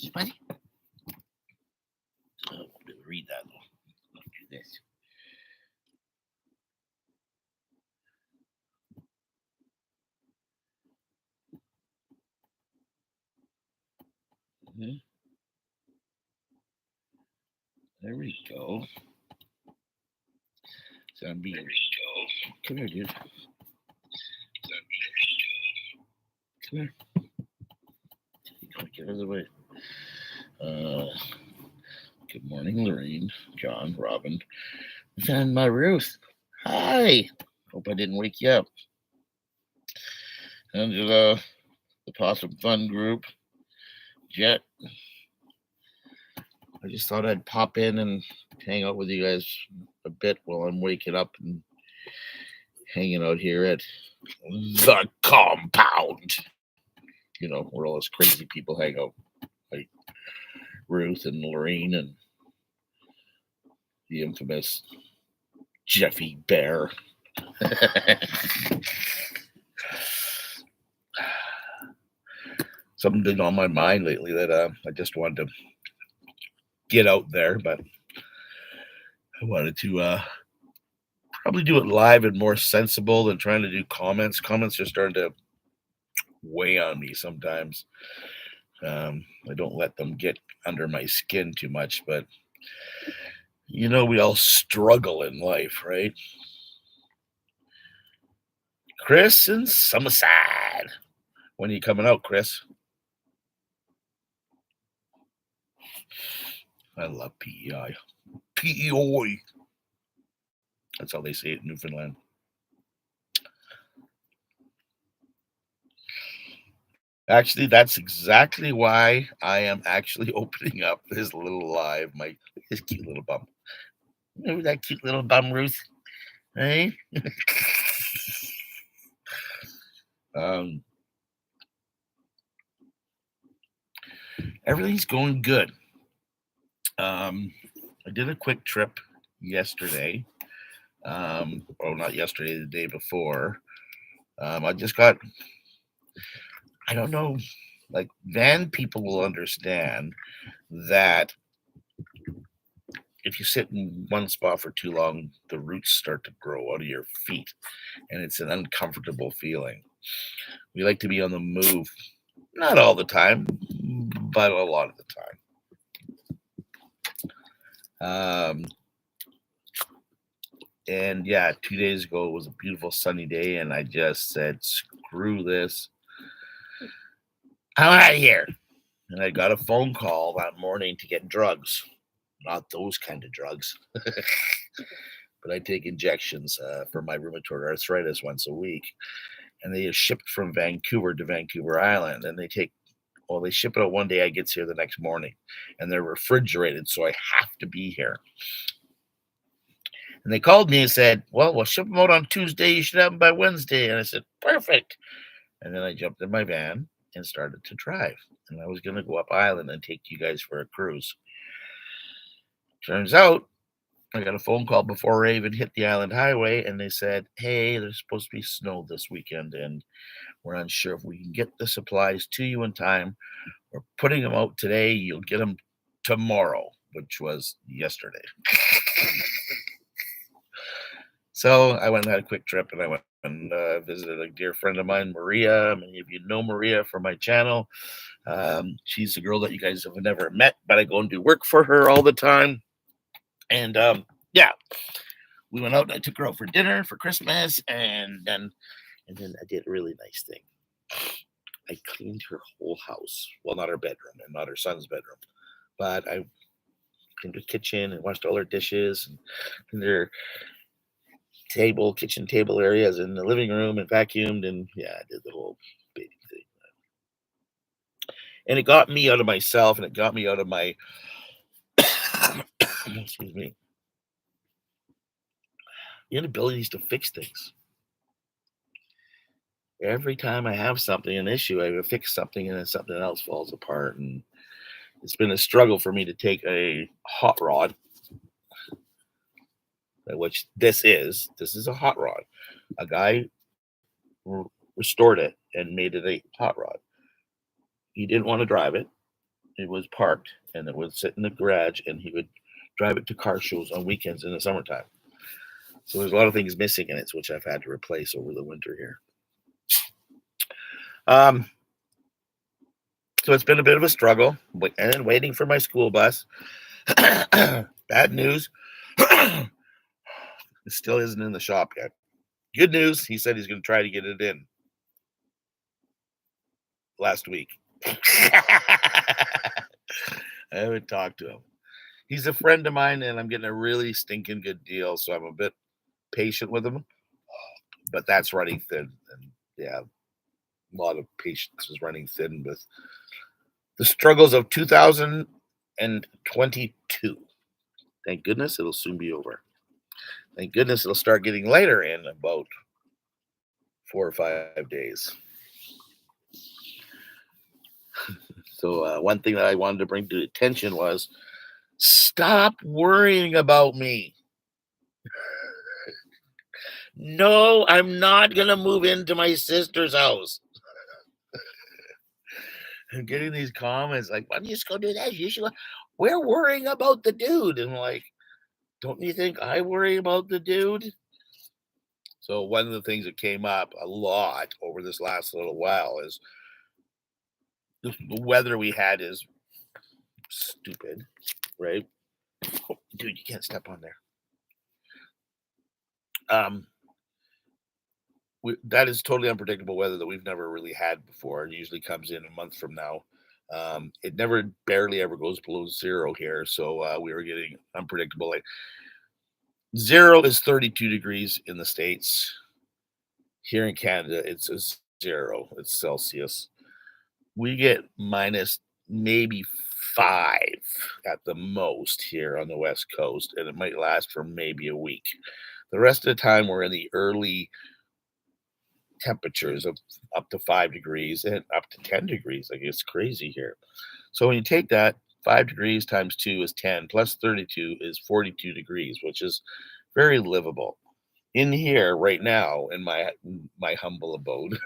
cookies, buddy? Oh, I'm going to read that. Let's do this. Mhm. There we go. So I'm being. Come here, dude. Come here. Get out of the way. Uh, Good morning, Lorraine, John, Robin, and my Ruth. Hi. Hope I didn't wake you up. And the Possum Fun group, Jet. I just thought I'd pop in and hang out with you guys a bit while I'm waking up and hanging out here at the compound. You know, where all those crazy people hang out, like Ruth and Lorraine and the infamous Jeffy Bear. Something been on my mind lately that I just wanted to get out there, but I wanted to probably do it live and more sensible than trying to do comments. Comments are starting to weigh on me sometimes. I don't let them get under my skin too much, but you know, we all struggle in life, right? Chris in Summerside. When are you coming out, Chris? I love PEI. PEOI. That's how they say it in Newfoundland. Actually, that's exactly why I am actually opening up this little live. His cute little bum. Remember that cute little bum, Ruth? Hey? um, Everything's going good. I did a quick trip yesterday. Not yesterday, the day before. I just got, I don't know, like van people will understand that if you sit in one spot for too long, the roots start to grow out of your feet, and it's an uncomfortable feeling. We like to be on the move, not all the time, but a lot of the time. And yeah, 2 days ago it was a beautiful sunny day, and I just said, "Screw this, I'm out of here." And I got a phone call that morning to get drugs. Not those kind of drugs, but I take injections for my rheumatoid arthritis once a week. And they are shipped from Vancouver to Vancouver Island. And they ship it out one day, I get here the next morning. And they're refrigerated, so I have to be here. And they called me and said, "Well, we'll ship them out on Tuesday. You should have them by Wednesday." And I said, "Perfect." And then I jumped in my van and started to drive. And I was going to go up island and take you guys for a cruise. Turns out I got a phone call before I even hit the island highway, and they said, "Hey, there's supposed to be snow this weekend, and we're unsure if we can get the supplies to you in time. We're putting them out today. You'll get them tomorrow," which was yesterday. So I went and had a quick trip, and I went and visited a dear friend of mine, Maria. Many of you know Maria from my channel. She's a girl that you guys have never met, but I go and do work for her all the time. And yeah, we went out and I took her out for dinner for Christmas, and then I did a really nice thing. I cleaned her whole house. Well, not her bedroom and not her son's bedroom, but I cleaned her kitchen and washed all her dishes and cleaned her kitchen table areas in the living room and vacuumed, and yeah, I did the whole baby thing. And it got me out of myself, and it got me out of my excuse me, inabilities to fix things. Every time I have an issue, I fix something, and then something else falls apart. And it's been a struggle for me to take a hot rod, which this is. This is a hot rod. A guy restored it and made it a hot rod. He didn't want to drive it, It was parked, and it would sit in the garage, and he would drive it to car shows on weekends in the summertime. So there's a lot of things missing in it, which I've had to replace over the winter here. Um, so it's been a bit of a struggle, and waiting for my school bus. Bad news. It still isn't in the shop yet. Good news, he said he's going to try to get it in last week. I haven't talked to him. He's a friend of mine, and I'm getting a really stinking good deal, so I'm a bit patient with him. But that's running thin, and yeah, a lot of patience is running thin with the struggles of 2022. Thank goodness it'll soon be over. Thank goodness it'll start getting lighter in about 4 or 5 days. So one thing that I wanted to bring to attention was stop worrying about me. No, I'm not going to move into my sister's house. I'm getting these comments like, why don't you just go do that? You should. We're worrying about the dude. And I'm like, don't you think I worry about the dude? So one of the things that came up a lot over this last little while is the weather we had is stupid, right? Oh, dude, you can't step on there. That is totally unpredictable weather that we've never really had before. It usually comes in a month from now. It never barely ever goes below zero here, so we were getting unpredictable. Like zero is 32 degrees in the States. Here in Canada, it's a zero. It's Celsius. We get minus maybe 5 at the most here on the West Coast, and it might last for maybe a week. The rest of the time, we're in the early temperatures of up to 5 degrees and up to 10 degrees. Like it's crazy here. So when you take that, 5 degrees times 2 is 10, plus 32 is 42 degrees, which is very livable. In here right now, in my humble abode,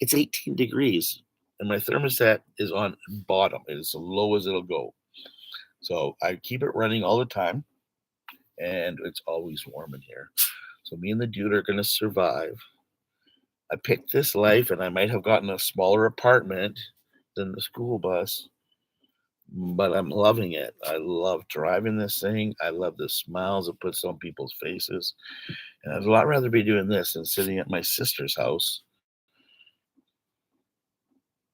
it's 18 degrees, and my thermostat is on bottom. It is as low as it'll go. So I keep it running all the time, and it's always warm in here. So me and the dude are going to survive. I picked this life, and I might have gotten a smaller apartment than the school bus, but I'm loving it. I love driving this thing. I love the smiles it puts on people's faces. And I'd a lot rather be doing this than sitting at my sister's house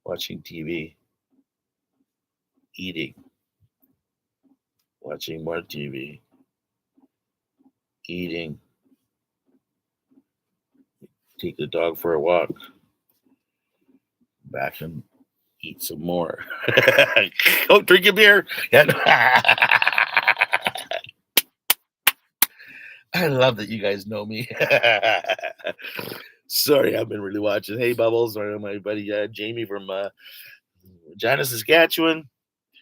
watching TV, eating, watching more TV, eating, take the dog for a walk, back and eat some more. Oh, drink a beer. I love that you guys know me. Sorry, I've been really watching. Hey, Bubbles, or my buddy Jamie from Regina, Saskatchewan.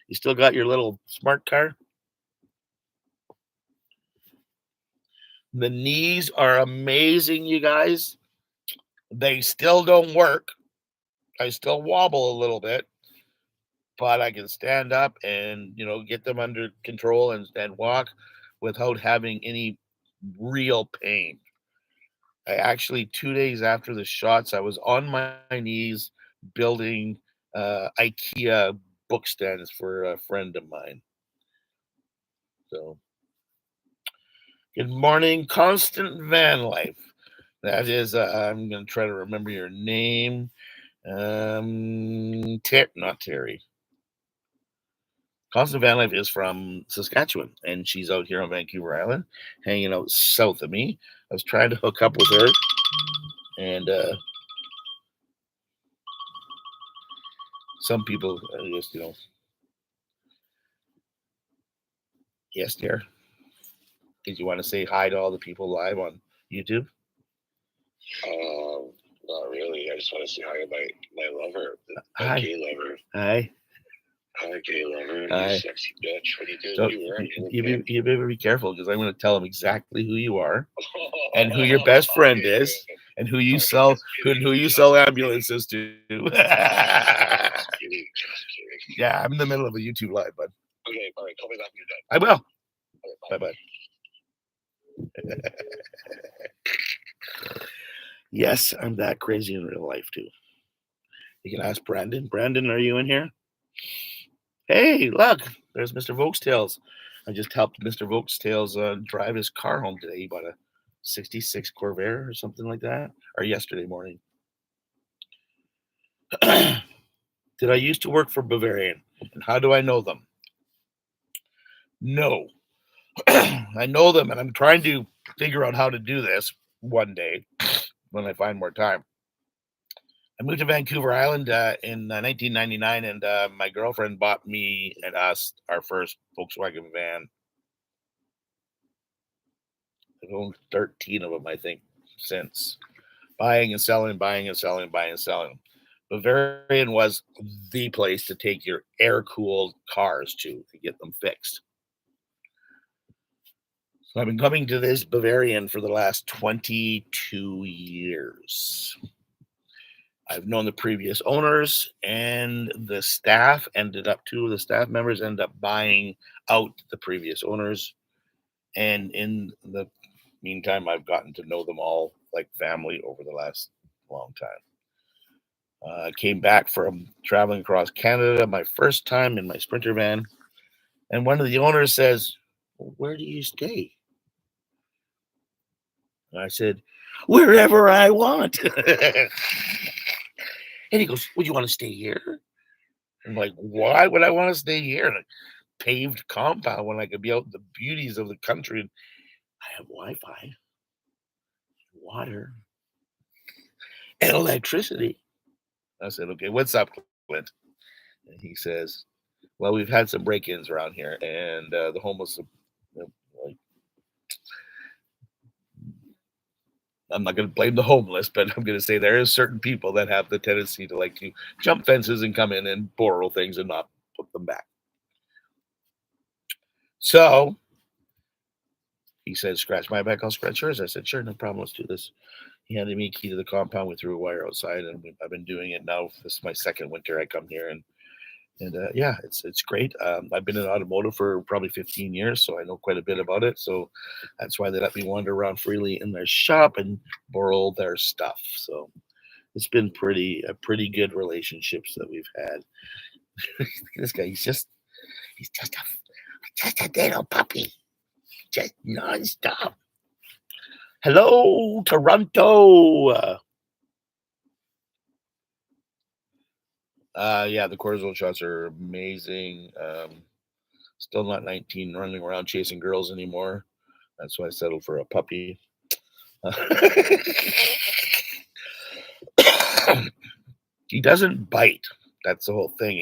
You still got your little smart car? The knees are amazing, you guys. They still don't work. I still wobble a little bit, but I can stand up and get them under control and walk without having any real pain. I actually 2 days after the shots, I was on my knees building IKEA book stands for a friend of mine. So, good morning, Constant Van Life. That is, I'm going to try to remember your name. Not Terry. Constant Van Life is from Saskatchewan, and she's out here on Vancouver Island, hanging out south of me. I was trying to hook up with her, and some people just, yes, dear. Did you want to say hi to all the people live on YouTube? Not really. I just want to say hi to my lover, my gay lover. Hi. Hi, gay lover. Hi. You sexy bitch. What are you doing? So What are you wearing? you better be careful, because I'm going to tell them exactly who you are and who your best friend is, and who you Okay, sell just who, kidding. who you Just sell kidding. ambulances to. Just kidding. Just kidding. Yeah, I'm in the middle of a YouTube live, bud. Okay, all right. Call me back when you're done. I will. All right, Bye bye. bye. Yes, I'm that crazy in real life too. You can ask Brandon. Brandon, are you in here? Hey, look, there's Mr. Volkstails. I just helped Mr. Volkstails drive his car home today. He bought a 66 Corvair or something like that, or yesterday morning. Did I used to work for Bavarian? And how do I know them? No. I know them, and I'm trying to figure out how to do this one day when I find more time. I moved to Vancouver Island in 1999, and my girlfriend bought me and us our first Volkswagen van. I've owned 13 of them, I think, since buying and selling, buying and selling, buying and selling. Bavarian was the place to take your air cooled cars to get them fixed. So I've been coming to this Bavarian for the last 22 years. I've known the previous owners and the staff two of the staff members ended up buying out the previous owners. And in the meantime, I've gotten to know them all like family over the last long time. I came back from traveling across Canada my first time in my Sprinter van. And one of the owners says, "Well, where do you stay?" And I said, "Wherever I want." And he goes, "Would you want to stay here?" I'm like, "Why would I want to stay here in a paved compound when I could be out in the beauties of the country? And I have Wi Fi, water, and electricity." I said, "Okay, what's up, Clint?" And he says, "Well, we've had some break ins around here, and the homeless, like, I'm not going to blame the homeless, but I'm going to say there is certain people that have the tendency to like to jump fences and come in and borrow things and not put them back." So he said, "Scratch my back, I'll scratch yours." I said, "Sure, no problem. Let's do this." He handed me a key to the compound. We threw a wire outside, and I've been doing it now. This is my second winter I come here, and yeah, it's great. I've been in automotive for probably 15 years, so I know quite a bit about it. So that's why they let me wander around freely in their shop and borrow their stuff. So it's been pretty good relationships that we've had. This guy, he's just a little puppy, just nonstop. Hello, Toronto. Yeah, the cortisone shots are amazing. Still not 19, running around chasing girls anymore. That's why I settled for a puppy. He doesn't bite. That's the whole thing.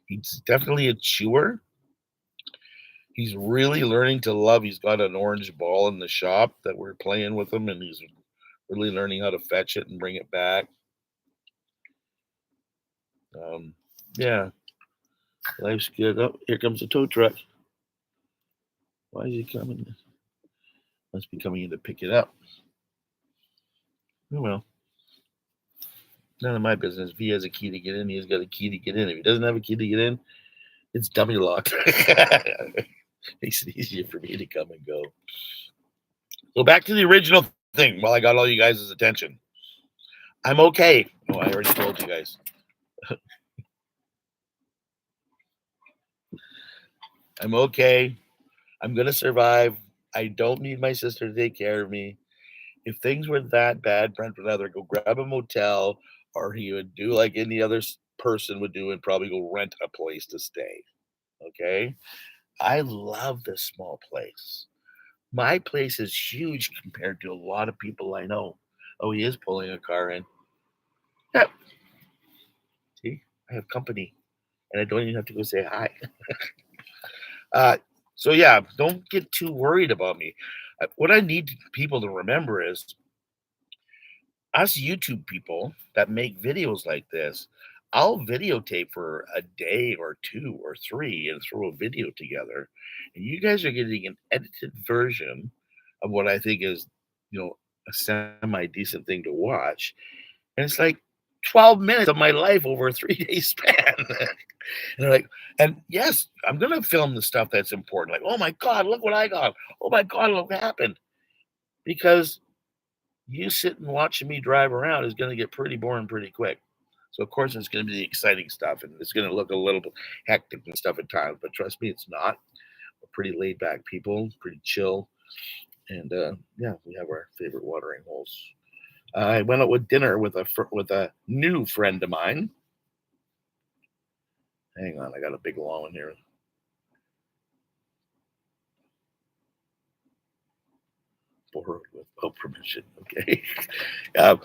He's definitely a chewer. He's really learning to love. He's got an orange ball in the shop that we're playing with him, and he's really learning how to fetch it and bring it back. Um, yeah, life's good. Oh, here comes the tow truck. Why is he coming? Must be coming in to pick it up. Oh, well, none of my business. If he has a key to get in, he's got a key to get in. If he doesn't have a key to get in, it's dummy locked. Makes it easier for me to come and go. So back to the original thing while I got all you guys' attention. I'm okay. Oh, I already told you guys. I'm okay. I'm going to survive. I don't need my sister to take care of me. If things were that bad, Brent would either go grab a motel or he would do like any other person would do and probably go rent a place to stay. Okay. I love this small place. My place is huge compared to a lot of people I know. Oh, he is pulling a car in. Yep. See, I have company and I don't even have to go say hi. Uh, so yeah, don't get too worried about me. What I need people to remember is us YouTube people that make videos like this. I'll videotape for a day or two or three and throw a video together, and you guys are getting an edited version of what I think is, you know, a semi-decent thing to watch, and it's like 12 minutes of my life over a 3-day span. And they're like, and yes, I'm gonna film the stuff that's important. Like, oh my God, look what I got. Oh my God, look what happened. Because you sitting watching me drive around is gonna get pretty boring pretty quick. So of course it's gonna be the exciting stuff, and it's gonna look a little bit hectic and stuff at times. But trust me, it's not. We're pretty laid back people, pretty chill, and yeah, we have our favorite watering holes. I went out with dinner with a new friend of mine. Hang on, I got a big long one here. Borrowed without permission. Okay. Um,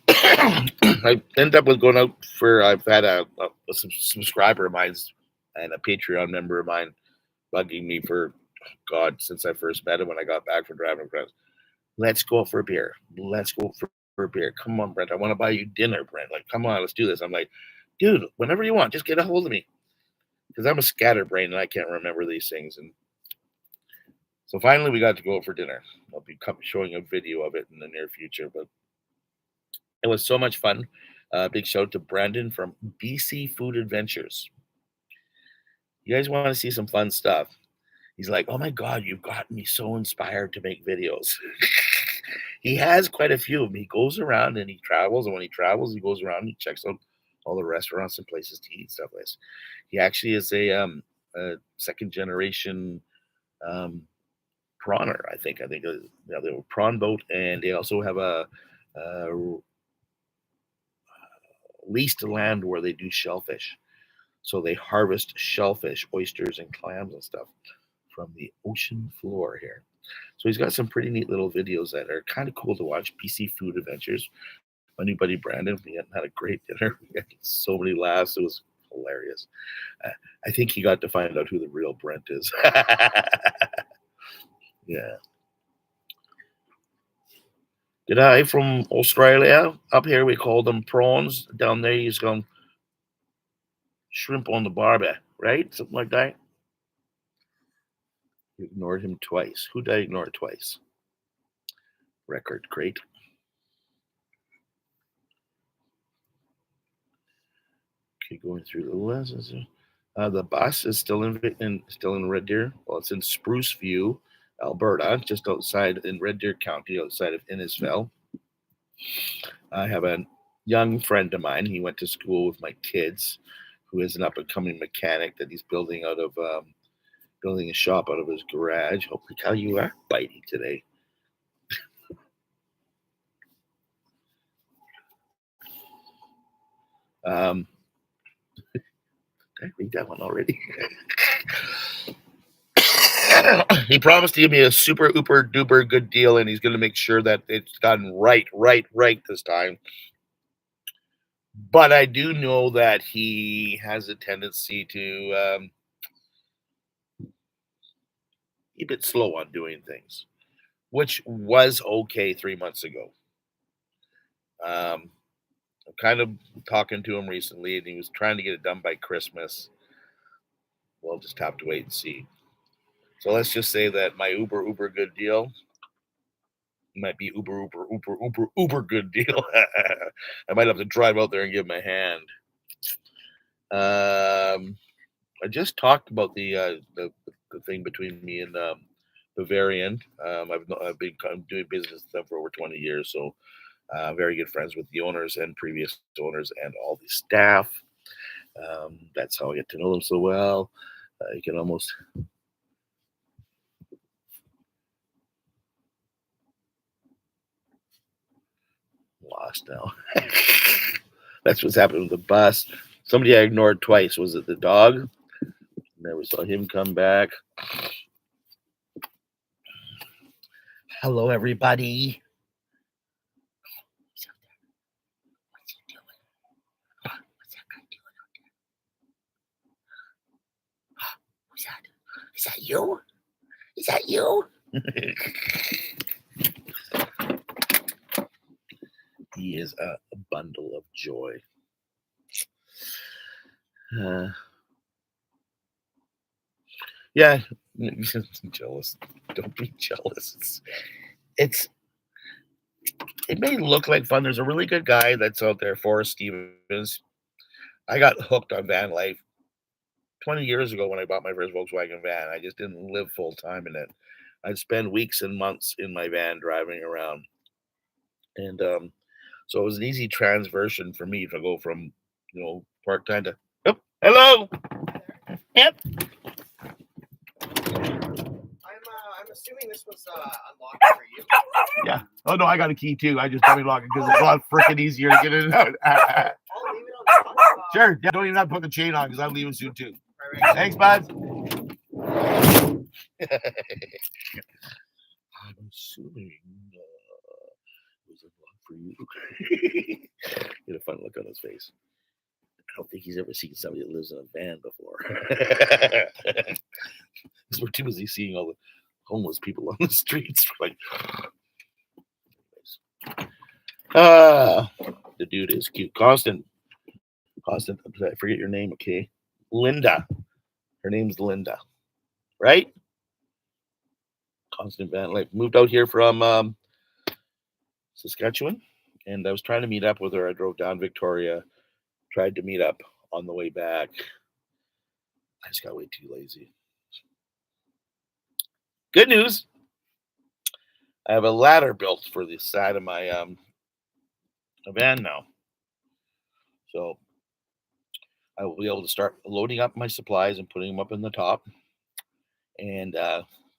I end up with going out for. I've had a subscriber of mine and a Patreon member of mine bugging me for God since I first met him when I got back from driving across. Let's go out for a beer. Let's go for a beer. Come on, Brent. I want to buy you dinner, Brent. Like, come on, let's do this. I'm like, dude, whenever you want, just get a hold of me because I'm a scatterbrain and I can't remember these things. And so finally, we got to go out for dinner. I'll be showing a video of it in the near future, but it was so much fun. Big shout out to Brandon from BC Food Adventures. You guys want to see some fun stuff? He's like, oh my God, you've got me so inspired to make videos. He has quite a few of them. He goes around and he travels, and when he travels, he goes around and he checks out all the restaurants and places to eat stuff like this. He actually is a second generation um, prawner. I think they have a prawn boat, and they also have a leased land where they do shellfish. So they harvest shellfish, oysters, and clams and stuff from the ocean floor here. So he's got some pretty neat little videos that are kind of cool to watch. PC Food Adventures. My new buddy Brandon, we had a great dinner. We had so many laughs. It was hilarious. Uh, I think he got to find out who the real Brent is. Yeah. G'day from Australia. Up here we call them prawns. Down there he's gone shrimp on the barbie, right? Something like that. You ignored him twice. Who did I ignore twice? Record, great. Okay, going through the lessons. The bus is still in Red Deer. Well, it's in Spruce View, Alberta, just outside in Red Deer County, outside of Innisfell. I have a young friend of mine. He went to school with my kids, who is an up and coming mechanic that he's building out of building a shop out of his garage. Holy cow, you are biting today. Did I read that one already? He promised to give me a super ooper duper good deal, and he's going to make sure that it's gotten right this time. But I do know that he has a tendency to be a bit slow on doing things, which was okay 3 months ago. I'm kind of talking to him recently, and he was trying to get it done by Christmas. We'll just have to wait and see. So let's just say that my uber good deal might be uber good deal. I might have to drive out there and give him a hand. I just talked about the thing between me and Bavarian. I've been doing business with them for over 20 years, so very good friends with the owners and previous owners and all the staff. That's how I get to know them so well. You can almost lost now. That's what's happened with the bus. Somebody I ignored twice. Was it the dog? Never saw him come back. Hello, everybody. What's he doing? What's that guy doing out there? Who's that? Is that you? Is that you? He is a bundle of joy. Yeah, jealous. Don't be jealous. It's It may look like fun. There's a really good guy that's out there, Forrest Stevens. I got hooked on van life 20 years ago when I bought my first Volkswagen van. I just didn't live full time in it. I'd spend weeks and months in my van driving around. And so it was an easy transversion for me to go from, part time to, oh, hello. Yep. I'm assuming this was unlocked for you. Yeah. Oh, no, I got a key too. I just dummy lock it because it's a lot freaking easier to get in and out. I'll leave it on the front. Sure. Yeah, don't even have to put the chain on because I'm leaving soon too. Right. Thanks, bud. I'm assuming it was unlocked for you. Get a fun look on his face. I don't think he's ever seen somebody that lives in a van before. Because we're too busy seeing all the homeless people on the streets. Like, the dude is cute. Constant, I forget your name, okay? Linda. Her name's Linda, right? Constant van life. Moved out here from Saskatchewan, and I was trying to meet up with her. I drove down Victoria, tried to meet up on the way back. I just got way too lazy. Good news. I have a ladder built for the side of my van now. So I will be able to start loading up my supplies and putting them up in the top. And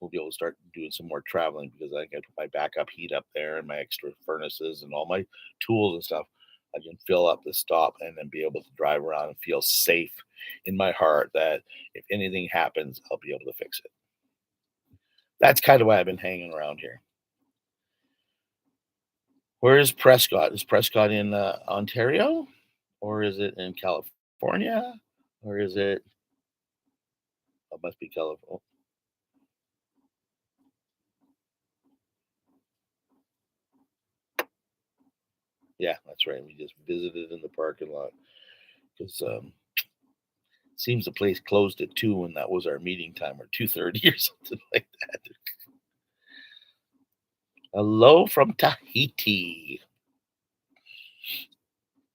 we'll be able to start doing some more traveling because I get my backup heat up there and my extra furnaces and all my tools and stuff. I can fill up the stop and then be able to drive around and feel safe in my heart that if anything happens, I'll be able to fix it. That's kind of why I've been hanging around here. Where is Prescott? Is Prescott in Ontario? Or is it in California? Or is it? Oh, it must be California. Yeah, that's right. We just visited in the parking lot because seems the place closed at 2 and that was our meeting time, or 2:30 or something like that. Hello from Tahiti.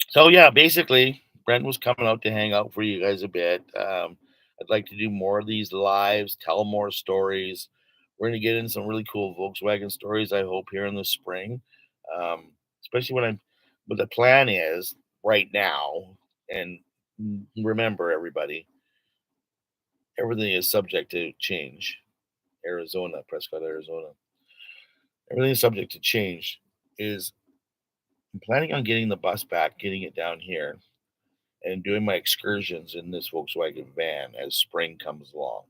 So yeah, basically, Brent was coming out to hang out for you guys a bit. I'd like to do more of these lives, tell more stories. We're going to get in some really cool Volkswagen stories, I hope, here in the spring. Especially but the plan is right now, and remember, everybody, everything is subject to change. Arizona, Prescott, Arizona. Everything is subject to change. I'm planning on getting the bus back, getting it down here, and doing my excursions in this Volkswagen van as spring comes along.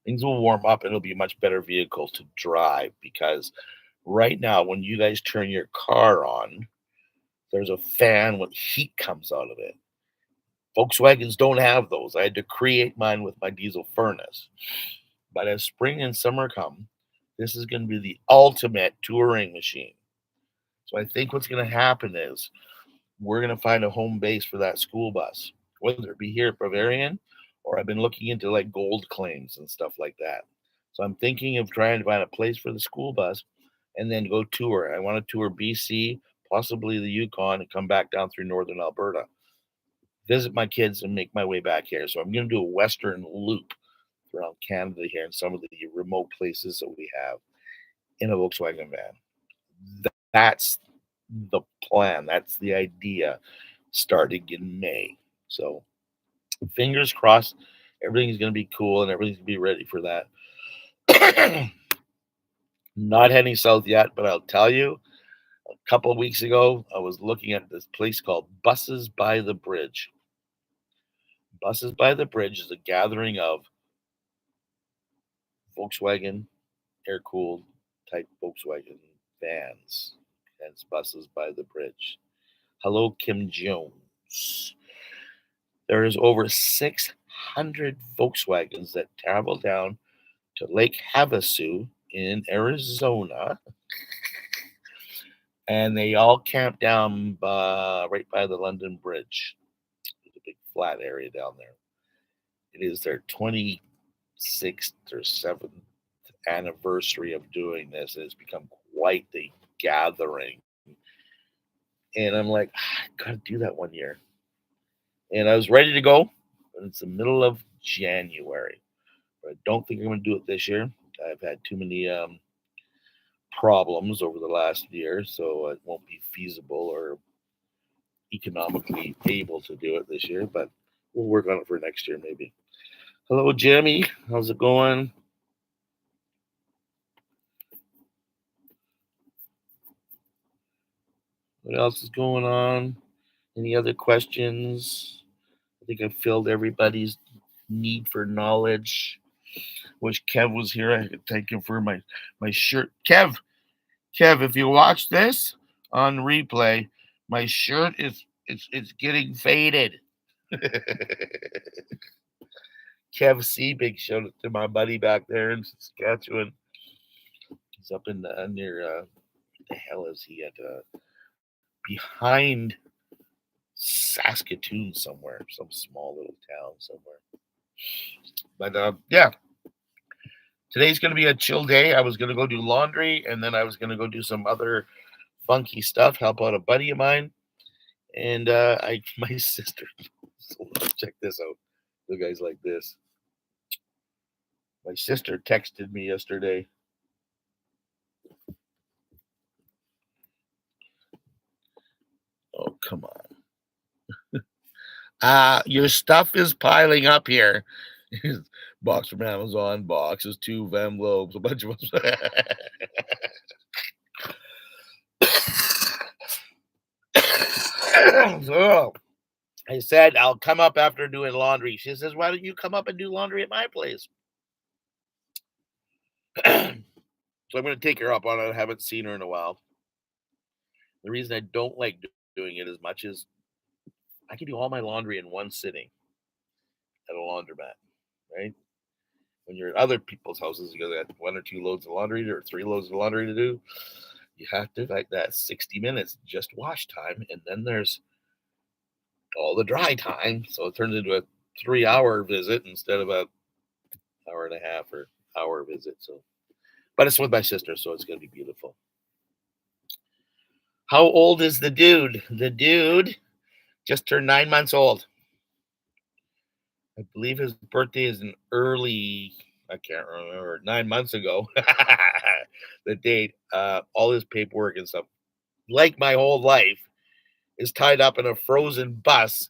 Things will warm up and it'll be a much better vehicle to drive because right now, when you guys turn your car on, there's a fan with heat comes out of it. Volkswagens don't have those. I had to create mine with my diesel furnace. But as spring and summer come, this is going to be the ultimate touring machine. So I think what's going to happen is we're going to find a home base for that school bus, whether it be here at Bavarian or I've been looking into like gold claims and stuff like that. So I'm thinking of trying to find a place for the school bus and then go tour. I want to tour BC, possibly the Yukon, and come back down through northern Alberta, visit my kids, and make my way back here. So I'm going to do a western loop around Canada here and some of the remote places that we have in a Volkswagen van. That's the plan. That's the idea starting in May. So fingers crossed, everything's going to be cool and everything's going to be ready for that. Not heading south yet, but I'll tell you, a couple of weeks ago, I was looking at this place called Buses by the Bridge. Buses by the Bridge is a gathering of Volkswagen air cooled type Volkswagen vans. Hence Buses by the Bridge. Hello, Kim Jones. There is over 600 Volkswagens that travel down to Lake Havasu in Arizona, and they all camp down right by the London Bridge. There's a big flat area down there. It is their 26th or 7th anniversary of doing this. It has become quite the gathering. And I'm like, I gotta do that one year. And I was ready to go. And it's the middle of January. But I don't think I'm gonna do it this year. I've had too many problems over the last year, so it won't be feasible or economically able to do it this year. But we'll work on it for next year, maybe. Hello, Jimmy. How's it going? What else is going on? Any other questions? I think I filled everybody's need for knowledge. Wish Kev was here. I could thank him for my shirt. Kev, if you watch this on replay, my shirt is it's getting faded. Kev C, big shout out to my buddy back there in Saskatchewan. He's up in near what the hell is he at? Behind Saskatoon somewhere, some small little town somewhere. But yeah, today's gonna be a chill day. I was gonna go do laundry, and then I was gonna go do some other funky stuff, help out a buddy of mine, and my sister. Check this out. You guys like this? My sister texted me yesterday. Oh, come on. Your stuff is piling up here. Box from Amazon, boxes, 2 envelopes, a bunch of So I said, I'll come up after doing laundry. She says, why don't you come up and do laundry at my place? So I'm going to take her up on it. I haven't seen her in a while. The reason I don't like doing it as much is I can do all my laundry in one sitting at a laundromat, right? When you're at other people's houses, you got 1 or 2 loads of laundry or 3 loads of laundry to do. You have to like that 60 minutes just wash time, and then there's all the dry time. So it turns into a 3-hour visit instead of a hour and a half or hour visit. So, but it's with my sister, so it's gonna be beautiful. How old is the dude? The dude just turned 9 months old. I believe his birthday is in early, I can't remember, 9 months ago. The date, all his paperwork and stuff, like my whole life, is tied up in a frozen bus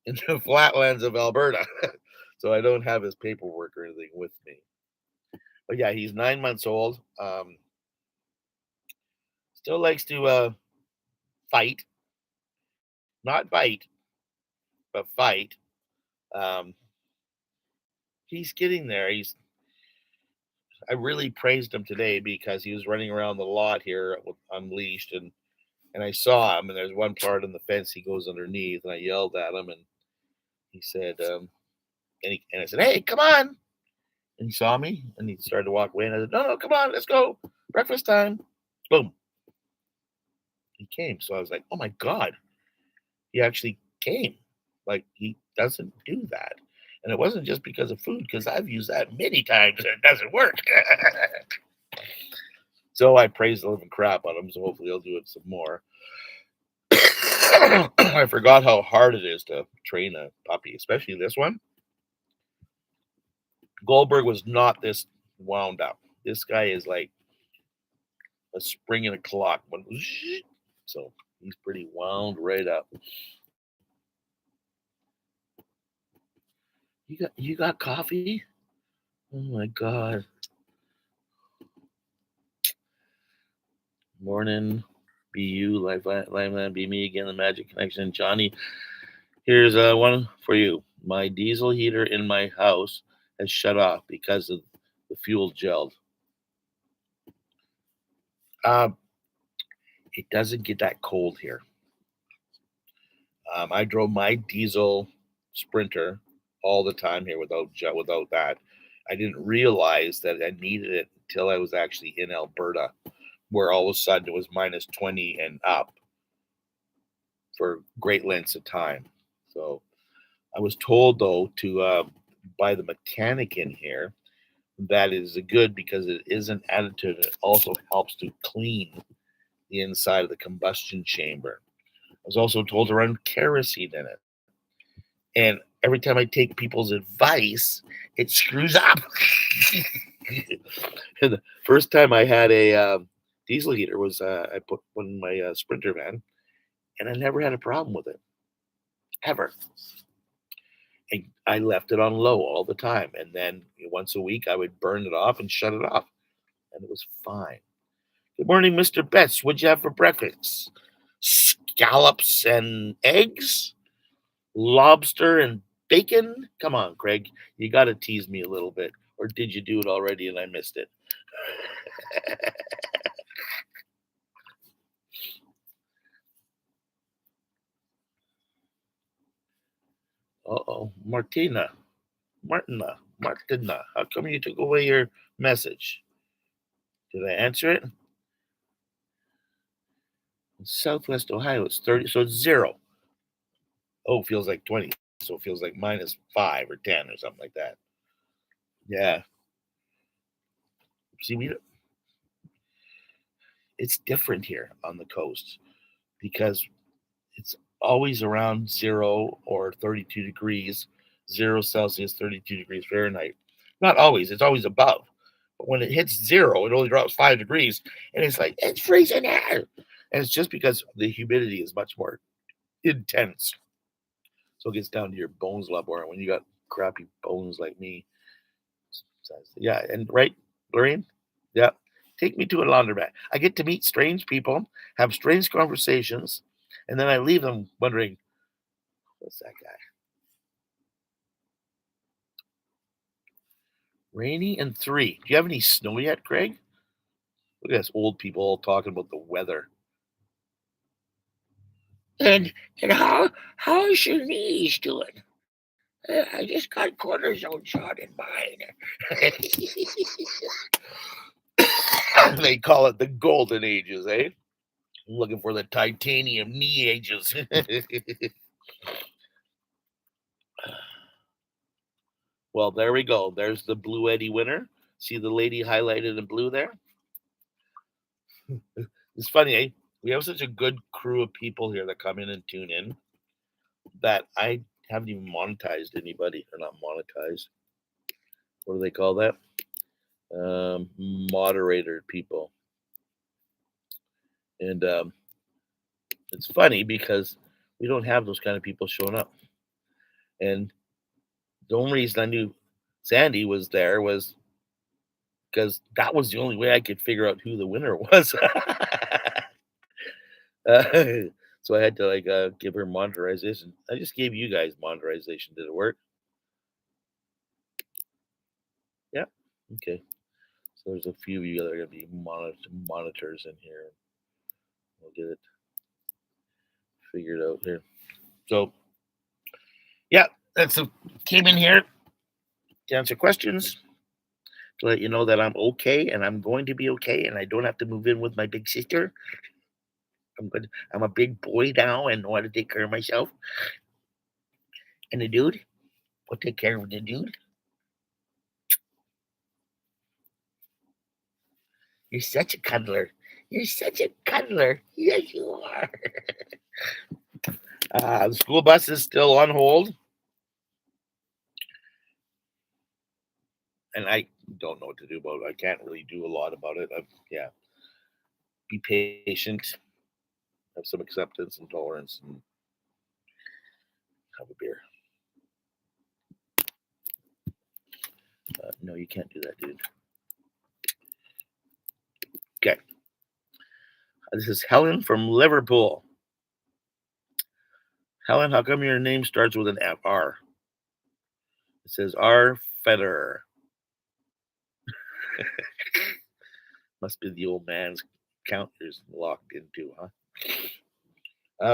in the flatlands of Alberta. So I don't have his paperwork or anything with me. But yeah, he's 9 months old. Still likes to fight, not bite, but fight. He's getting there. I really praised him today because he was running around the lot here unleashed, and I saw him, and there's one part in the fence he goes underneath, and I yelled at him, and he said, and I said, hey, come on. And he saw me, and he started to walk away, and I said, no, come on, let's go. Breakfast time. Boom. He came. So I was like, oh my God, he actually came. Like, he doesn't do that. And it wasn't just because of food, because I've used that many times and it doesn't work. So I praised the living crap on him, so hopefully he'll do it some more. I forgot how hard it is to train a puppy, especially this one. Goldberg was not this wound up. This guy is like a spring in a clock. So he's pretty wound right up. You got coffee? Oh my God. Morning. Be you, Lifeline, be me again, the Magic Connection. Johnny, here's one for you. My diesel heater in my house has shut off because of the fuel gelled. It doesn't get that cold here. I drove my diesel Sprinter all the time here without that. I didn't realize that I needed it until I was actually in Alberta, where all of a sudden it was minus 20 and up for great lengths of time. So I was told, though, to buy the mechanic in here. That is good because it is an additive. It also helps to clean the inside of the combustion chamber. I was also told to run kerosene in it. And every time I take people's advice, it screws up. And the first time I had a diesel heater was I put one in my Sprinter van, and I never had a problem with it ever. And I left it on low all the time, and then once a week I would burn it off and shut it off, and it was fine. Good morning, Mr. Betts. What'd you have for breakfast? Scallops and eggs? Lobster and bacon? Come on, Craig. You got to tease me a little bit. Or did you do it already and I missed it? Uh-oh. Martina. How come you took away your message? Did I answer it? In Southwest Ohio, it's 30, so it's 0. Oh, feels like 20. So it feels like -5 or 10 or something like that. Yeah. See, it's different here on the coast because it's always around 0 or 32 degrees, 0 Celsius, 32 degrees Fahrenheit. Not always, it's always above. But when it hits 0, it only drops 5 degrees, and it's like, it's freezing here. And it's just because the humidity is much more intense. So it gets down to your bones a lot more. When you got crappy bones like me. Yeah, and right, Lorraine? Yeah. Take me to a laundromat. I get to meet strange people, have strange conversations, and then I leave them wondering, what's that guy? Rainy and 3. Do you have any snow yet, Craig? Look at us old people all talking about the weather. And how's your knees doing? I just got cortisone shot in mine. They call it the golden ages, eh? I'm looking for the titanium knee ages. Well, there we go. There's the Blue Eddie winner. See the lady highlighted in blue there? It's funny, eh? We have such a good crew of people here that come in and tune in that I haven't even monetized anybody. Or not monetized. What do they call that? Moderator people. And it's funny because we don't have those kind of people showing up. And the only reason I knew Sandy was there was because that was the only way I could figure out who the winner was. So I had to give her monetization. I just gave you guys monetization. Did it work? Yeah. Okay. So there's a few of you that are going to be monitors in here. We'll get it figured out here. So, yeah, came in here to answer questions, to let you know that I'm okay and I'm going to be okay and I don't have to move in with my big sister. I'm good. I'm a big boy now and know how to take care of myself. And the dude will take care of the dude. You're such a cuddler. You're such a cuddler. Yes, you are. The school bus is still on hold. And I don't know what to do about it. I can't really do a lot about it. Yeah. Be patient. Have some acceptance and tolerance and have a beer. No, you can't do that, dude. Okay. This is Helen from Liverpool. Helen, how come your name starts with an F R? It says R. Federer. Must be the old man's count is locked into, huh?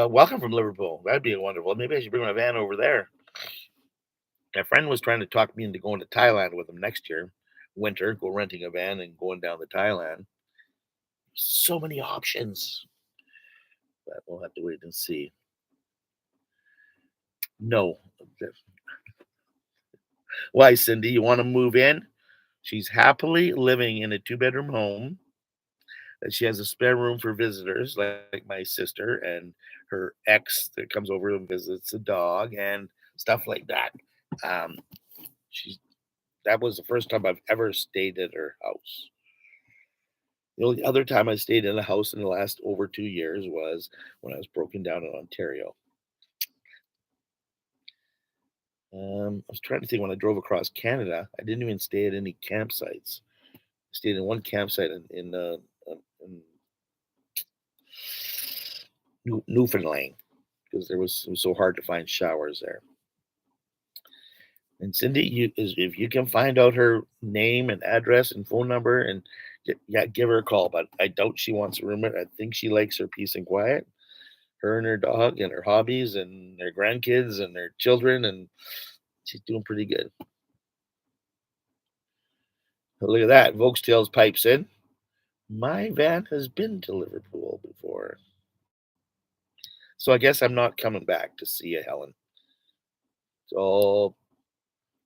Welcome from Liverpool. That'd be wonderful. Maybe I should bring my van over there. My friend was trying to talk me into going to Thailand with him next year, winter, go renting a van and going down to Thailand. So many options. But we'll have to wait and see. No. Why, Cindy? You want to move in? She's happily living in a 2-bedroom home that she has a spare room for visitors, like my sister and her ex that comes over and visits the dog and stuff like that. Um, she's That was the first time I've ever stayed at her house. The only other time I stayed in a house in the last over 2 years was when I was broken down in Ontario. I was trying to think when I drove across Canada, I didn't even stay at any campsites. I stayed in one campsite in Newfoundland because it was so hard to find showers there. And Cindy, if you can find out her name and address and phone number, and yeah, give her a call. But I doubt she wants a roommate. I think she likes her peace and quiet, her and her dog, and her hobbies, and their grandkids, and their children, and she's doing pretty good. Look at that. Volk's Tales pipes in. My van has been to Liverpool before. So I guess I'm not coming back to see you, Helen. It's all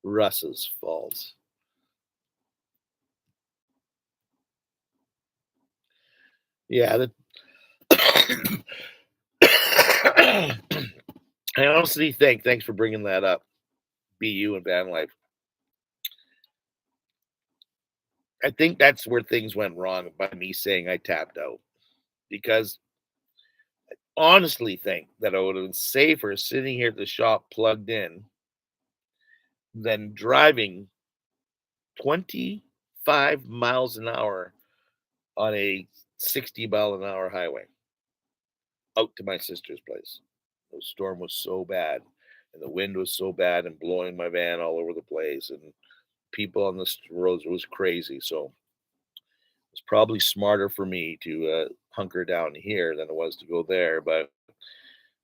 Russ's fault. Yeah, I honestly think, thanks for bringing that up, BU and van life. I think that's where things went wrong by me saying I tapped out. Because honestly think that I would have been safer sitting here at the shop plugged in than driving 25 miles an hour on a 60-mile-an-hour highway out to my sister's place. The storm was so bad, and the wind was so bad and blowing my van all over the place, and people on the roads. It was crazy. So it's probably smarter for me to hunker down here than it was to go there. But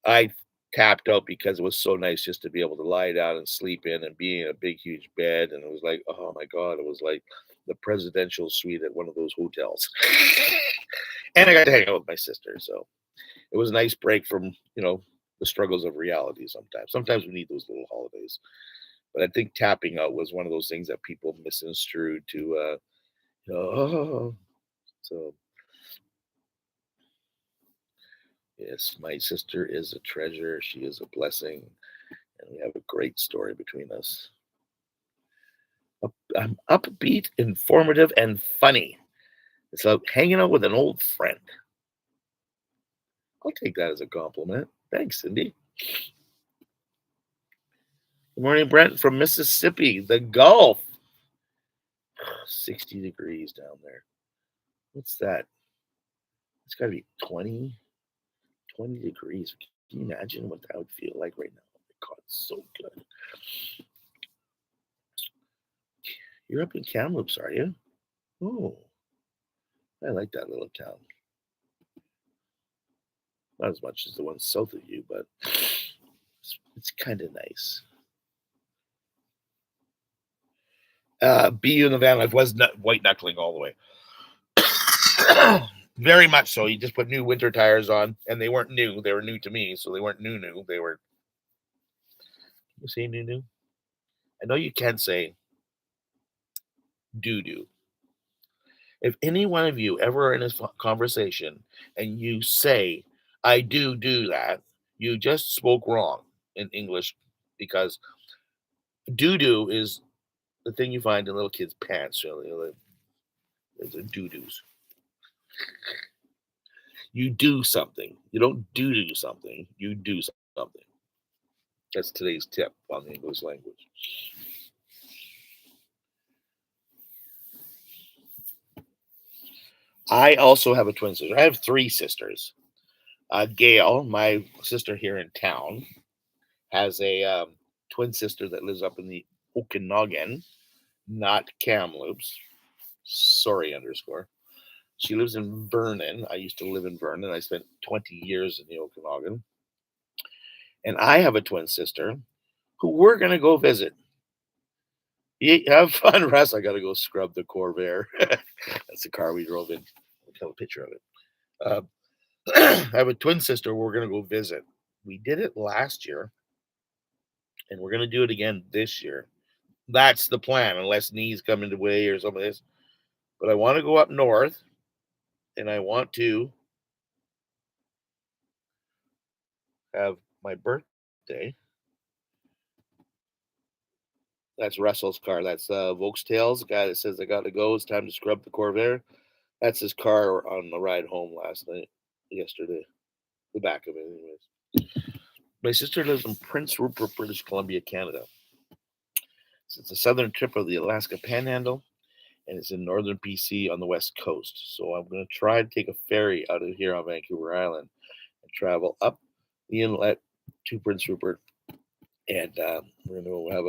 I tapped out because it was so nice just to be able to lie down and sleep in and be in a big, huge bed. And it was like, oh my God, it was like the presidential suite at one of those hotels. And I got to hang out with my sister. So it was a nice break from, the struggles of reality sometimes. Sometimes we need those little holidays. But I think tapping out was one of those things that people misconstrued to, oh, so yes, my sister is a treasure. She is a blessing. And we have a great story between us. I'm upbeat, informative, and funny. It's like hanging out with an old friend. I'll take that as a compliment. Thanks, Cindy. Good morning, Brent from Mississippi, the Gulf. 60 degrees down there. What's that? It's got to be 20 degrees. Can you imagine what that would feel like right now? Oh my God, it's so good. You're up in Kamloops, are you? Oh, I like that little town. Not as much as the one south of you, but it's kind of nice. BU in the van life was white knuckling all the way. Very much so. You just put new winter tires on, and they weren't new. They were new to me, so they weren't new. They were. You say new? I know you can say doo. If any one of you ever are in this conversation and you say, I do that, you just spoke wrong in English because doo is the thing you find in little kids' pants. There's a doo-doos. You do something. You don't do something. You do something. That's today's tip on the English language. I also have a twin sister. I have 3 sisters. Gail, my sister here in town, has a twin sister that lives up in the Okanagan, not Kamloops. Sorry, underscore. She lives in Vernon. I used to live in Vernon. I spent 20 years in the Okanagan. And I have a twin sister who we're going to go visit. Have fun, Russ. I got to go scrub the Corvair. That's the car we drove in. I'll tell a picture of it. I have a twin sister we're going to go visit. We did it last year, and we're going to do it again this year. That's the plan, unless knees come into way or something like this. But I want to go up north and I want to have my birthday. That's Russell's car. That's Volk's Tales, the guy that says I gotta go. It's time to scrub the Corvair. That's his car on the ride home yesterday. The back of it, anyways. My sister lives in Prince Rupert, British Columbia, Canada. It's the southern tip of the Alaska Panhandle, and it's in northern BC on the west coast. So I'm going to try to take a ferry out of here on Vancouver Island and travel up the inlet to Prince Rupert, and we're going to have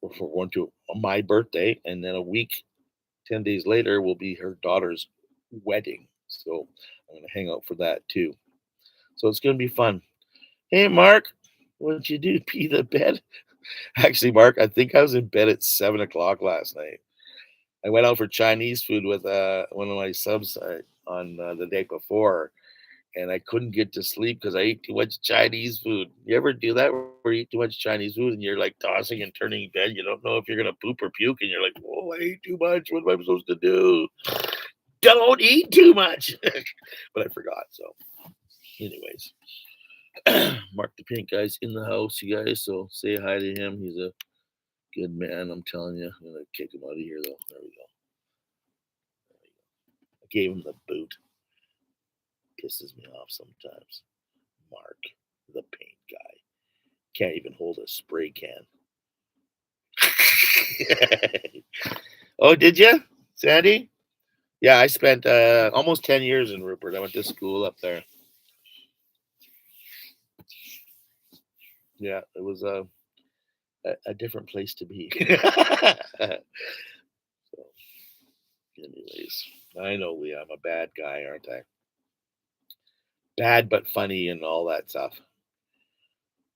we're going to my birthday, and then a week, 10 days later, will be her daughter's wedding. So I'm going to hang out for that too. So it's going to be fun. Hey, Mark, what did you do? Pee the bed? Actually, Mark, I think I was in bed at 7 o'clock last night. I went out for Chinese food with one of my subs on the day before, and I couldn't get to sleep because I ate too much Chinese food. You ever do that where you eat too much Chinese food and you're like tossing and turning in bed? You don't know if you're gonna poop or puke, and you're like, "Oh, I ate too much. What am I supposed to do? Don't eat too much." But I forgot. So, anyways, Mark the Pink Guy's in the house, you guys. So say hi to him. He's a good man. I'm telling you. I'm gonna kick him out of here though. There we go. I gave him the boot. Pisses me off sometimes. Mark, the paint guy, can't even hold a spray can. Oh, did you, Sandy? Yeah, I spent almost 10 years in Rupert. I went to school up there. Yeah, it was a different place to be. So, anyways, I know, Leah, I'm a bad guy, aren't I? Bad but funny and all that stuff.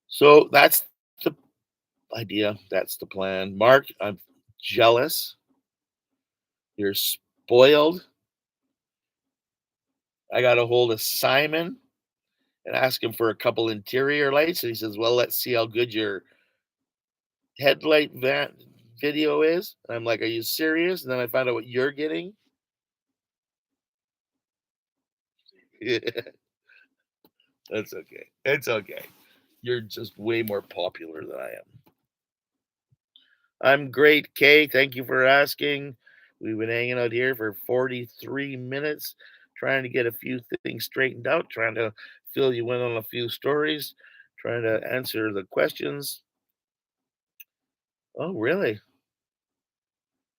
So that's the idea. That's the plan. Mark, I'm jealous. You're spoiled. I got a hold of Simon and asked him for a couple interior lights. And he says, "Well, let's see how good your headlight video is." And I'm like, "Are you serious?" And then I found out what you're getting. That's okay. It's okay. You're just way more popular than I am. I'm great, Kay. Thank you for asking. We've been hanging out here for 43 minutes, trying to get a few things straightened out, trying to fill you in on a few stories, trying to answer the questions. Oh, really?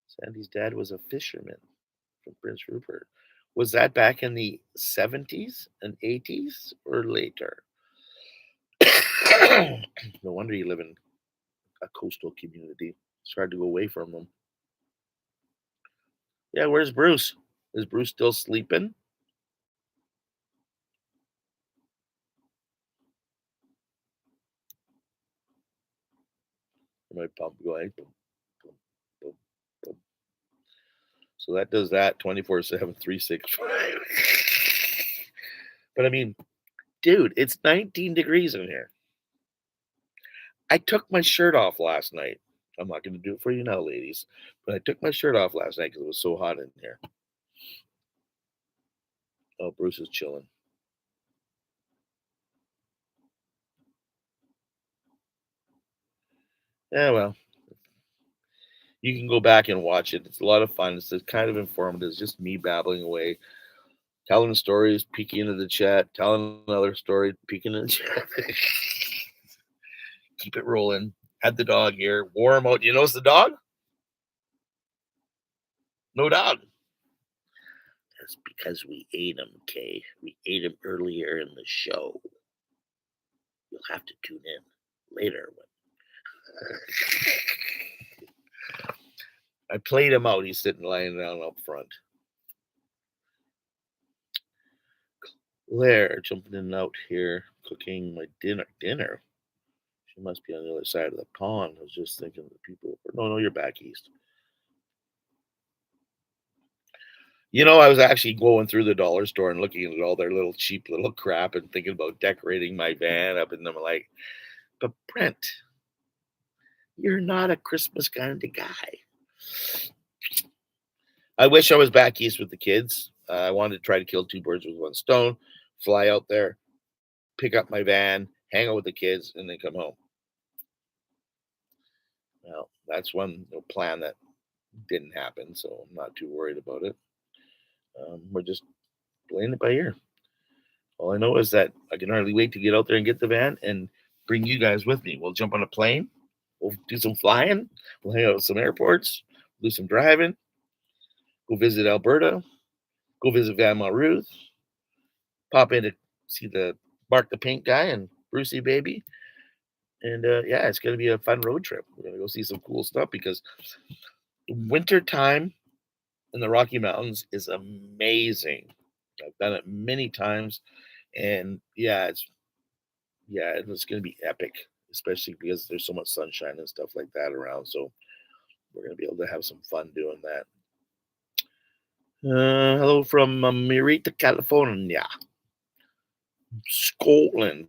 Sandy's dad was a fisherman from Prince Rupert. Was that back in the 70s and 80s or later? No wonder you live in a coastal community. It's hard to go away from them. Yeah, where's Bruce? Is Bruce still sleeping? My pump going. Boom, boom, boom, boom. So that does that 24/7, 365. But I mean, dude, it's 19 degrees in here. I took my shirt off last night. I'm not going to do it for you now, ladies, but I took my shirt off last night because it was so hot in here. Oh, Bruce is chilling. Yeah, well, you can go back and watch it. It's a lot of fun. It's kind of informative. It's just me babbling away, telling stories, peeking into the chat, telling another story, peeking in the chat. Keep it rolling. Had the dog here. Wore him out. You notice the dog? No dog. That's because we ate him, Kay. We ate him earlier in the show. You'll have to tune in later. I played him out. He's sitting lying down up front. Claire jumping in and out here, cooking my dinner. She must be on the other side of the pond. I was just thinking the people. No, you're back east. You know, I was actually going through the dollar store and looking at all their little cheap little crap and thinking about decorating my van up, and I'm like, but Brent, you're not a Christmas kind of guy. I wish I was back east with the kids. I wanted to try to kill two birds with one stone, fly out there, pick up my van, hang out with the kids, and then come home. Well, that's one plan that didn't happen, so I'm not too worried about it. We're just playing it by ear. All I know is that I can hardly wait to get out there and get the van and bring you guys with me. We'll jump on a plane. We'll do some flying. We'll hang out at some airports. Do some driving. Go visit Alberta. Go visit Van Ruth. Pop in to see the Mark the Paint guy and Brucey baby. And yeah, it's gonna be a fun road trip. We're gonna go see some cool stuff because winter time in the Rocky Mountains is amazing. I've done it many times, and it's gonna be epic, especially because there's so much sunshine and stuff like that around. So we're gonna be able to have some fun doing that. Hello from Merita, California, Scotland.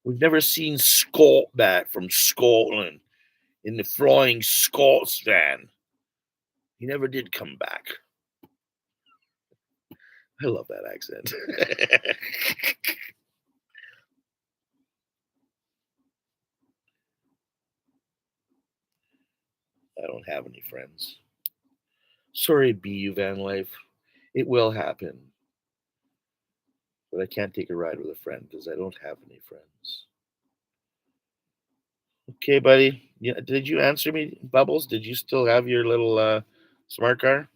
We've never seen Scott back from Scotland in the Flying Scots van. He never did come back. I love that accent. I don't have any friends. Sorry, BU Van Life. It will happen. But I can't take a ride with a friend because I don't have any friends. Okay, buddy. Yeah, did you answer me, Bubbles? Did you still have your little smart car?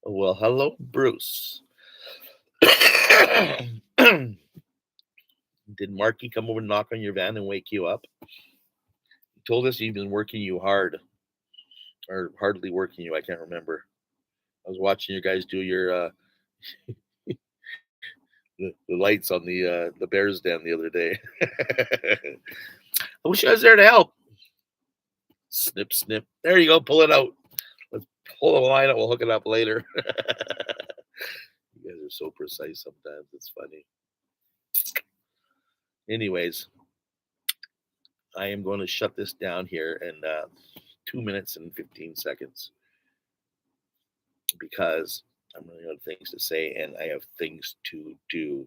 Oh, well, hello, Bruce. Did Marky come over and knock on your van and wake you up? He told us he'd been working you hard, or hardly working you. I can't remember. I was watching you guys do your the lights on the Bears den the other day. I wish I was there to help. Snip, snip. There you go. Pull it out. Let's pull the line out. We'll hook it up later. You guys are so precise sometimes. It's funny. Anyways, I am going to shut this down here in 2 minutes and 15 seconds because I'm running out of things to say and I have things to do.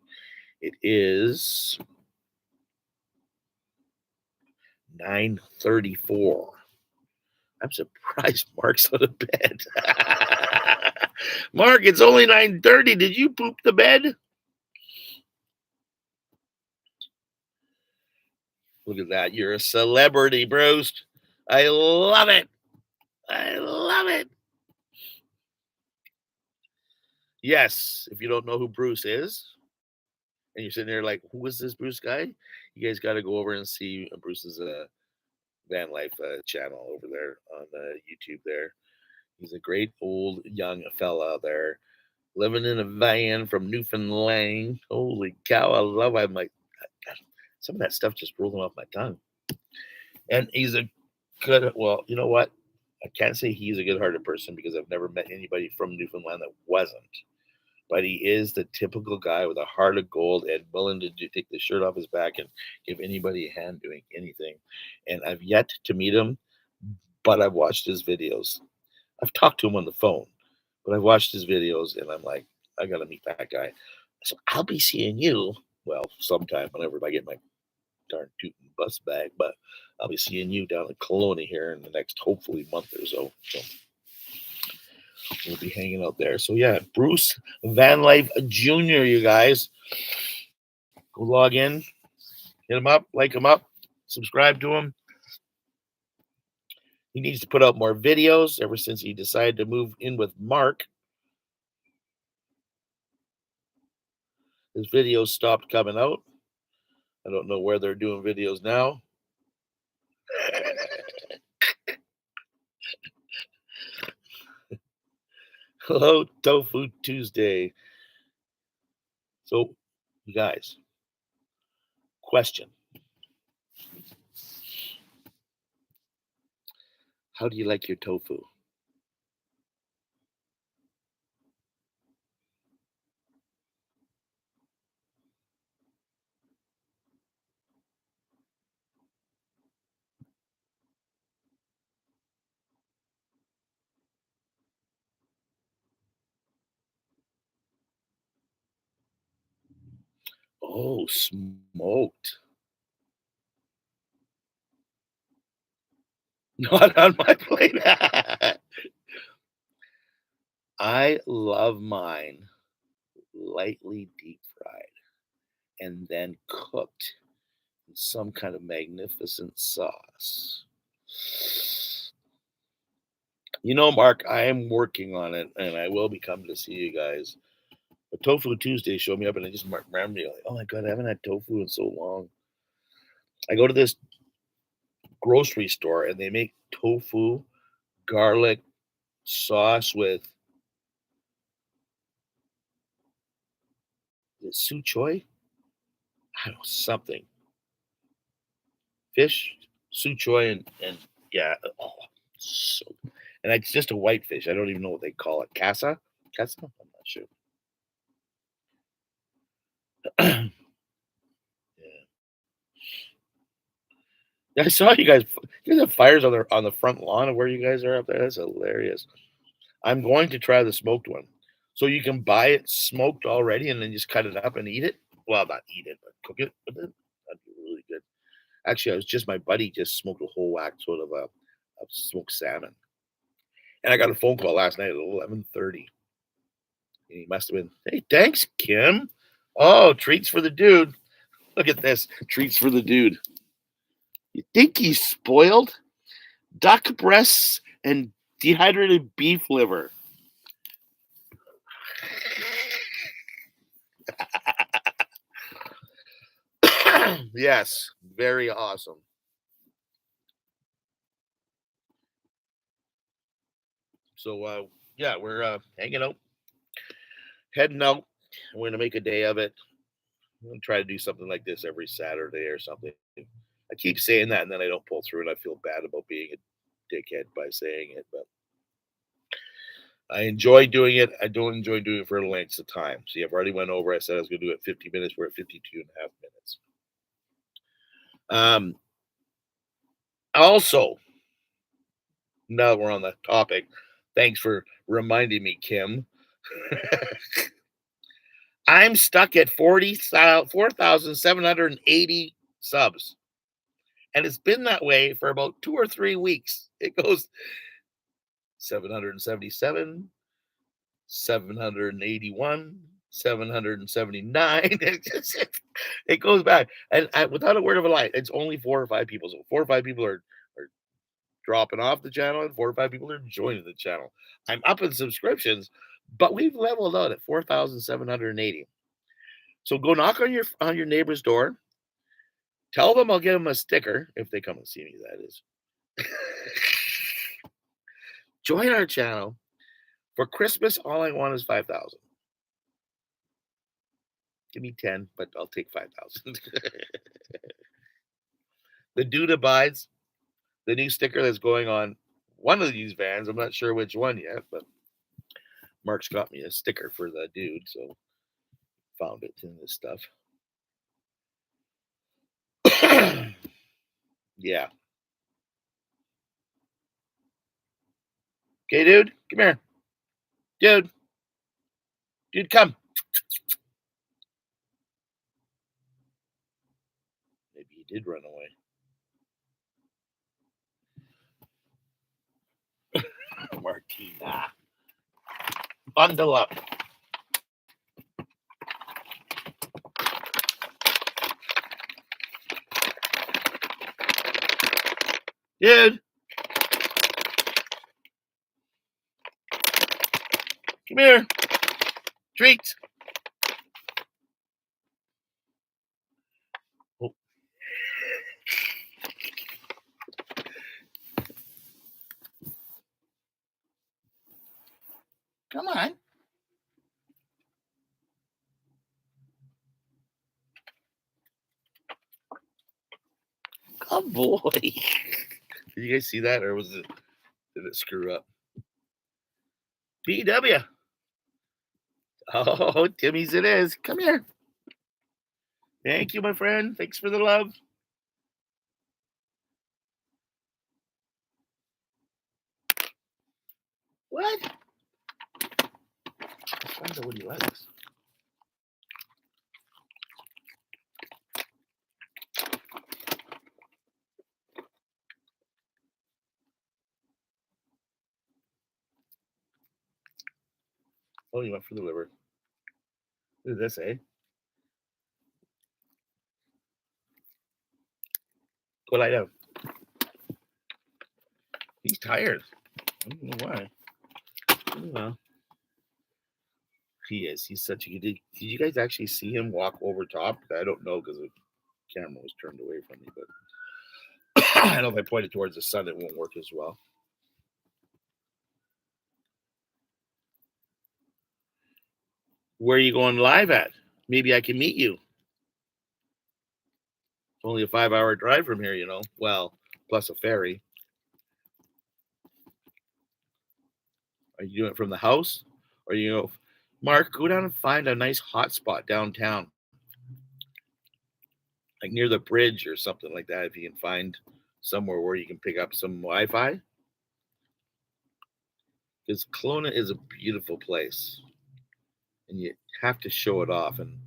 It is 9:34. I'm surprised Mark's out of bed. Mark, it's only 9:30. Did you poop the bed? Look at that. You're a celebrity, Bruce. I love it. I love it. Yes, if you don't know who Bruce is, and you're sitting there like, who is this Bruce guy? You guys got to go over and see Bruce's van life channel over there on YouTube. There, he's a great old young fella there, living in a van from Newfoundland. Holy cow, I love him. Like, God, some of that stuff just rolling off my tongue. And he's a good. Well, you know what? I can't say he's a good-hearted person because I've never met anybody from Newfoundland that wasn't. But he is the typical guy with a heart of gold and willing to take the shirt off his back and give anybody a hand doing anything. And I've yet to meet him, but I've watched his videos. I've talked to him on the phone, but I've watched his videos and I'm like, I got to meet that guy. So I'll be seeing you, well, sometime whenever I get my darn tootin' bus back, but I'll be seeing you down in Kelowna here in the next, hopefully, month or so. So we'll be hanging out there. So yeah, Bruce Van Life Jr., you guys. Go log in, hit him up, like him up, subscribe to him. He needs to put out more videos ever since he decided to move in with Mark. His videos stopped coming out. I don't know where they're doing videos now. Hello, Tofu Tuesday. So, you guys, question. How do you like your tofu? Oh, smoked. Not on my plate. I love mine lightly deep fried and then cooked in some kind of magnificent sauce. Mark, I am working on it, and I will be coming to see you guys. But Tofu Tuesday showed me up, and I just remember me like, oh my god, I haven't had tofu in so long. I go to this grocery store, and they make tofu garlic sauce with su choy. I don't know, something fish, su choy, and yeah, oh, so. And it's just a white fish. I don't even know what they call it. Casa. I'm not sure. Yeah. I saw you guys. You guys have fires on the front lawn of where you guys are up there. That's hilarious. I'm going to try the smoked one. So you can buy it smoked already and then just cut it up and eat it. Well, not eat it, but cook it with it. That'd be really good. Actually, I was just my buddy just smoked a whole whack sort of a smoked salmon, and I got a phone call last night at 11:30, and he must have been, "Hey, thanks, Kim. Oh, treats for the dude. Look at this, treats for the dude. You think he's spoiled? Duck breasts and dehydrated beef liver." Yes, very awesome. So, yeah, we're hanging out, heading out. We're gonna make a day of it. I'm gonna try to do something like this every Saturday or something. I keep saying that, and then I don't pull through, and I feel bad about being a dickhead by saying it. But I enjoy doing it. I don't enjoy doing it for lengths of time. See, I've already went over. I said I was going to do it 50 minutes. We're at 52 and a half minutes. Also, now that we're on the topic, thanks for reminding me, Kim. I'm stuck at 4,780 subs. And it's been that way for about 2 or 3 weeks. It goes 777, 781, 779. It goes back. And without a word of a lie, it's only 4 or 5 people. So 4 or 5 people are dropping off the channel, and 4 or 5 people are joining the channel. I'm up in subscriptions, but we've leveled out at 4,780. So go knock on your neighbor's door. Tell them I'll give them a sticker if they come and see me, that is. Join our channel. For Christmas, all I want is 5,000. Give me 10, but I'll take 5,000. The dude abides. The new sticker that's going on one of these vans. I'm not sure which one yet, but Mark's got me a sticker for the dude, so found it in this stuff. Yeah. Okay, dude, come here. Dude, come. Maybe he did run away. Martina. Bundle up. Dude. Come here. Treats. Oh. Come on. Good boy. Did you guys see that, or did it screw up? PW. Oh, Timmy's it is. Come here. Thank you, my friend. Thanks for the love. What? I wonder what he likes. Oh, you went for the liver. Look at this, eh? Go lie down. He's tired. I don't know why. I don't know. He is. He's such a good. Did you guys actually see him walk over top? I don't know because the camera was turned away from me, but I know if I point it towards the sun, it won't work as well. Where are you going live at? Maybe I can meet you. It's only a 5-hour drive from here, you know. Well, plus a ferry. Are you doing it from the house? Or Mark, go down and find a nice hot spot downtown. Like near the bridge or something like that, if you can find somewhere where you can pick up some Wi-Fi. Because Kelowna is a beautiful place. And you have to show it off. And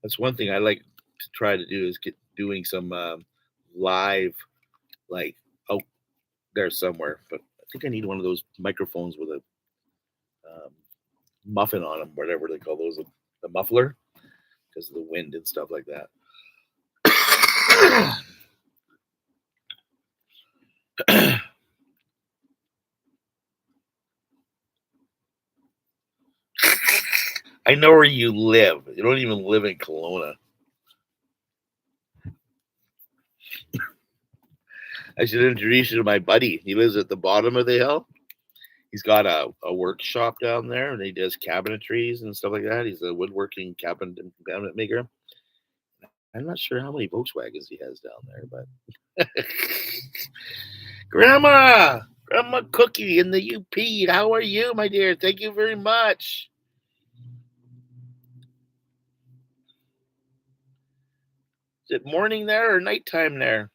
that's one thing I like to try to do is get doing some live, like out there somewhere. But I think I need one of those microphones with a muffin on them, whatever they call those, the muffler, because of the wind and stuff like that. I know where you live. You don't even live in Kelowna. I should introduce you to my buddy. He lives at the bottom of the hill. He's got a workshop down there, and he does cabinetries and stuff like that. He's a woodworking cabinet maker. I'm not sure how many Volkswagens he has down there, but Grandma Cookie in the UP. How are you, my dear? Thank you very much. Is it morning there or nighttime there?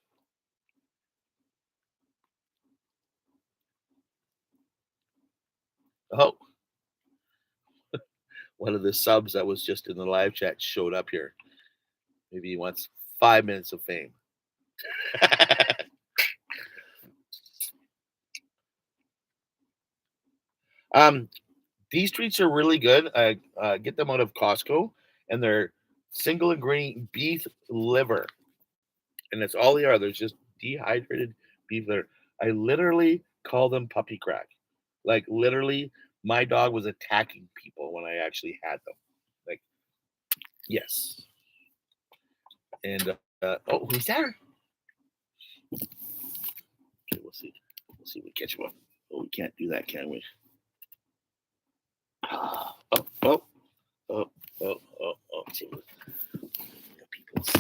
Oh, one of the subs that was just in the live chat showed up here. Maybe he wants 5 minutes of fame. These treats are really good. I get them out of Costco, and they're single ingredient beef liver, and that's all they are. There's just dehydrated beef liver. I literally call them puppy crack. Like literally, my dog was attacking people when I actually had them. Like, yes. And oh, who's there? Okay, we'll see. We'll see if we catch him up. Oh, we can't do that, can we? Oh, oh, oh, oh, oh, oh. See, people's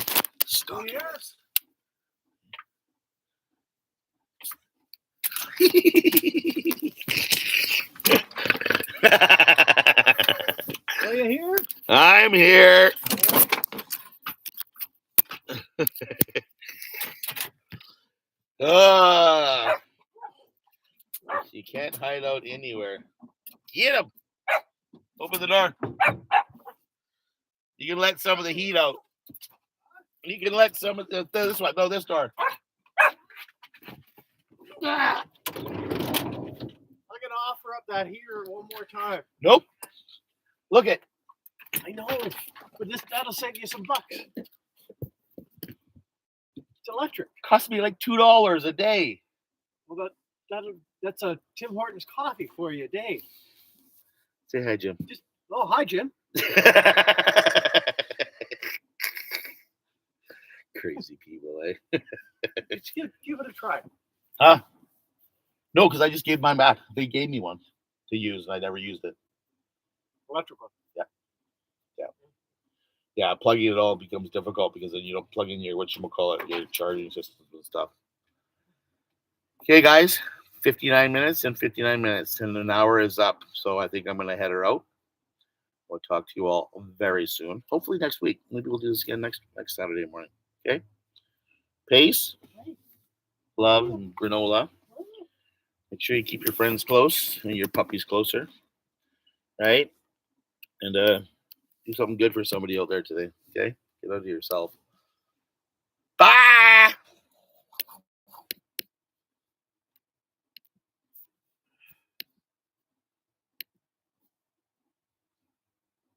stuff. Yes. Are you here? I'm here. You can't hide out anywhere. Get him. Open the door. You can let some of the heat out. You can let some of this one. No, this door. I'm gonna offer up that heater one more time. Nope. Look it. I know, but that'll save you some bucks. It's electric. Cost me like $2 a day. Well, that's a Tim Hortons coffee for you a day. Say hi, Jim. Oh, hi, Jim. Crazy people, eh? Just give it a try. Huh? No, because I just gave mine back. They gave me one to use, and I never used it. Electrical. Yeah, plugging it all becomes difficult because then you don't plug in your your charging systems and stuff. Okay, guys, 59 minutes and 59 minutes, and an hour is up. So I think I'm going to head her out. We'll talk to you all very soon. Hopefully next week. Maybe we'll do this again next Saturday morning. Okay? Peace, love, and granola. Make sure you keep your friends close and your puppies closer. Right? And do something good for somebody out there today. Okay? Get out of yourself. Bye!